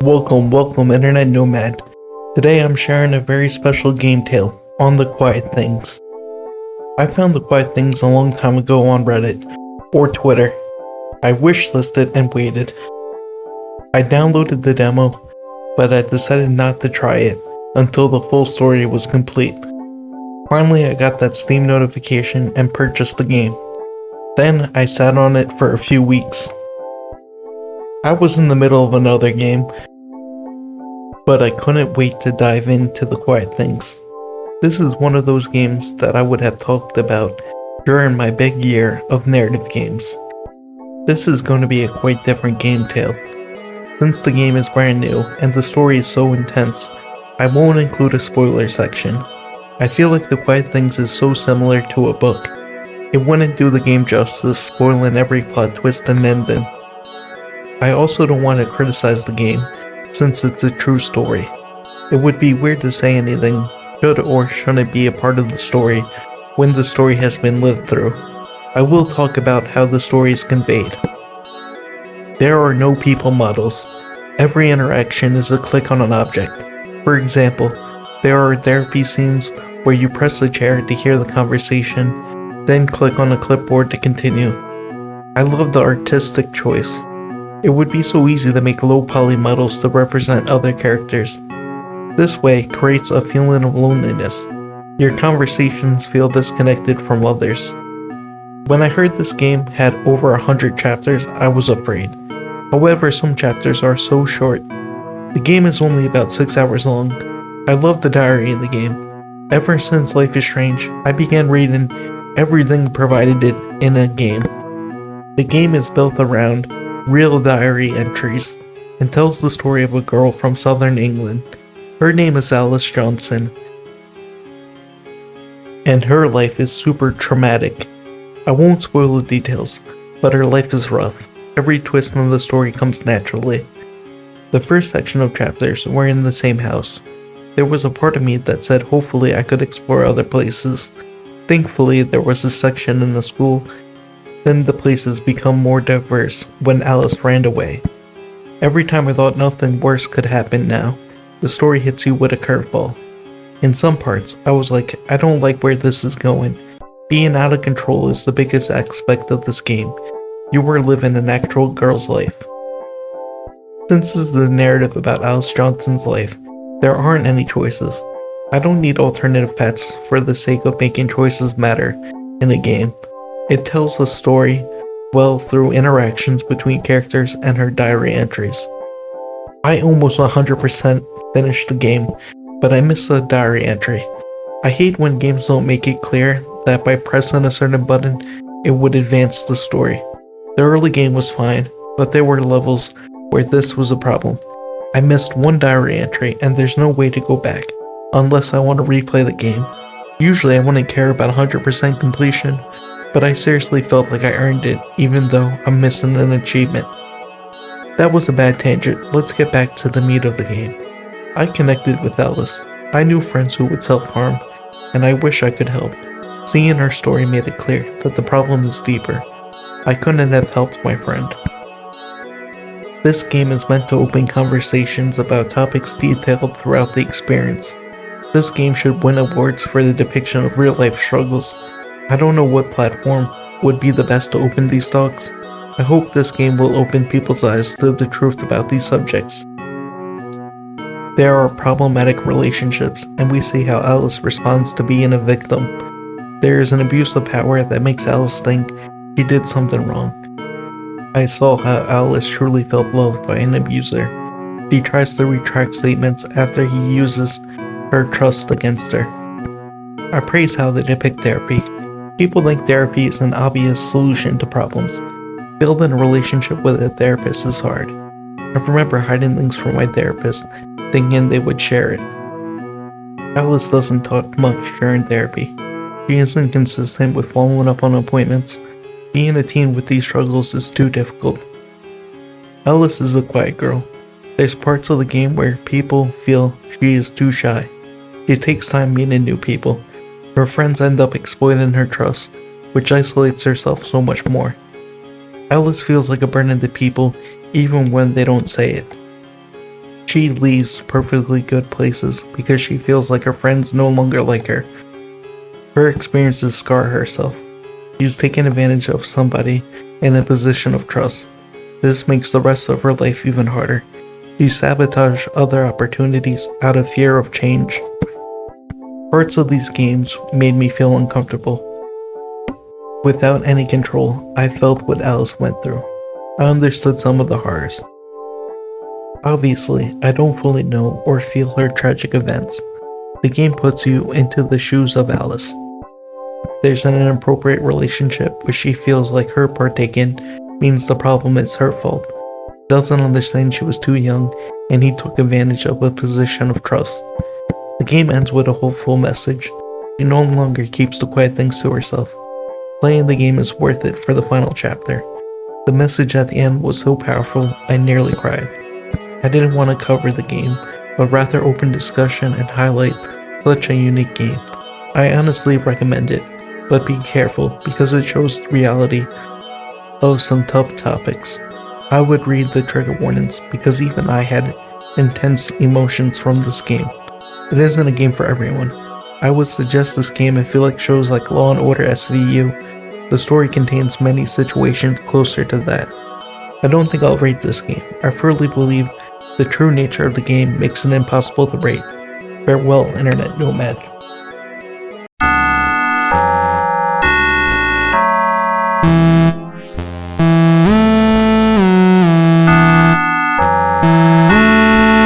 Welcome, Internet Nomad. Today I'm sharing a very special game tale on the quiet things. I found the quiet things a long time ago on Reddit or Twitter. I wishlisted and waited. I downloaded the demo, but I decided not to try it until the full story was complete. Finally, I got that Steam notification and purchased the game. Then I sat on it for a few weeks. I was in the middle of another game, but I couldn't wait to dive into the quiet things. This is one of those games that I would have talked about during my big year of narrative games. This is going to be a quite different game tale. Since the game is brand new and the story is so intense, I won't include a spoiler section. I feel like the quiet things is so similar to a book. It wouldn't do the game justice, spoiling every plot twist and ending. I also don't want to criticize the game, since it's a true story. It would be weird to say anything should or shouldn't be a part of the story when the story has been lived through. I will talk about how the story is conveyed. There are no people models. Every interaction is a click on an object. For example, there are therapy scenes where you press the chair to hear the conversation, then click on a clipboard to continue. I love the artistic choice. It would be so easy to make low poly models to represent other characters. This way creates a feeling of loneliness. Your conversations feel disconnected from others. When I heard this game had over 100 chapters, I was afraid. However, some chapters are so short. The game is only about 6 hours long. I love the diary in the game. Ever since Life is Strange, I began reading everything provided it in a game. The game is built around real diary entries and tells the story of a girl from southern England. Her name is Alice Johnson, and her life is super traumatic. I won't spoil the details, but her life is rough. Every twist in the story comes naturally. The first section of chapters were in the same house. There was a part of me that said hopefully I could explore other places. Thankfully, there was a section in the school. Then the places become more diverse when Alice ran away. Every time I thought nothing worse could happen now, the story hits you with a curveball. In some parts, I was like, I don't like where this is going. Being out of control is the biggest aspect of this game. You were living an actual girl's life. Since this is a narrative about Alice Johnson's life, there aren't any choices. I don't need alternative paths for the sake of making choices matter in a game. It tells the story well through interactions between characters and her diary entries. I almost 100% finished the game, but I missed the diary entry. I hate when games don't make it clear that by pressing a certain button, it would advance the story. The early game was fine, but there were levels where this was a problem. I missed one diary entry and there's no way to go back, unless I want to replay the game. Usually I wouldn't care about 100% completion, but I seriously felt like I earned it, even though I'm missing an achievement. That was a bad tangent. Let's get back to the meat of the game. I connected with Alice. I knew friends who would self-harm, and I wish I could help. Seeing her story made it clear that the problem is deeper. I couldn't have helped my friend. This game is meant to open conversations about topics detailed throughout the experience. This game should win awards for the depiction of real-life struggles. I don't know what platform would be the best to open these talks. I hope this game will open people's eyes to the truth about these subjects. There are problematic relationships, and we see how Alice responds to being a victim. There is an abuse of power that makes Alice think she did something wrong. I saw how Alice truly felt loved by an abuser. She tries to retract statements after he uses her trust against her. I praise how they depict therapy. People think therapy is an obvious solution to problems. Building a relationship with a therapist is hard. I remember hiding things from my therapist, thinking they would share it. Alice doesn't talk much during therapy. She is inconsistent with following up on appointments. Being a teen with these struggles is too difficult. Alice is a quiet girl. There's parts of the game where people feel she is too shy. She takes time meeting new people. Her friends end up exploiting her trust, which isolates herself so much more. Alice feels like a burden to people even when they don't say it. She leaves perfectly good places because she feels like her friends no longer like her. Her experiences scar herself. She's taken advantage of somebody in a position of trust. This makes the rest of her life even harder. She sabotaged other opportunities out of fear of change. Parts of these games made me feel uncomfortable. Without any control, I felt what Alice went through. I understood some of the horrors. Obviously, I don't fully know or feel her tragic events. The game puts you into the shoes of Alice. There's an inappropriate relationship where she feels like her partaking means the problem is her fault. She doesn't understand she was too young and he took advantage of a position of trust. The game ends with a hopeful message. She no longer keeps the quiet things to herself. Playing the game is worth it for the final chapter. The message at the end was so powerful, I nearly cried. I didn't want to cover the game, but rather open discussion and highlight such a unique game. I honestly recommend it, but be careful because it shows the reality of some tough topics. I would read the trigger warnings because even I had intense emotions from this game. It isn't a game for everyone. I would suggest this game if you like shows like Law & Order SVU. The story contains many situations closer to that. I don't think I'll rate this game. I firmly believe the true nature of the game makes it impossible to rate. Farewell, Internet Nomad.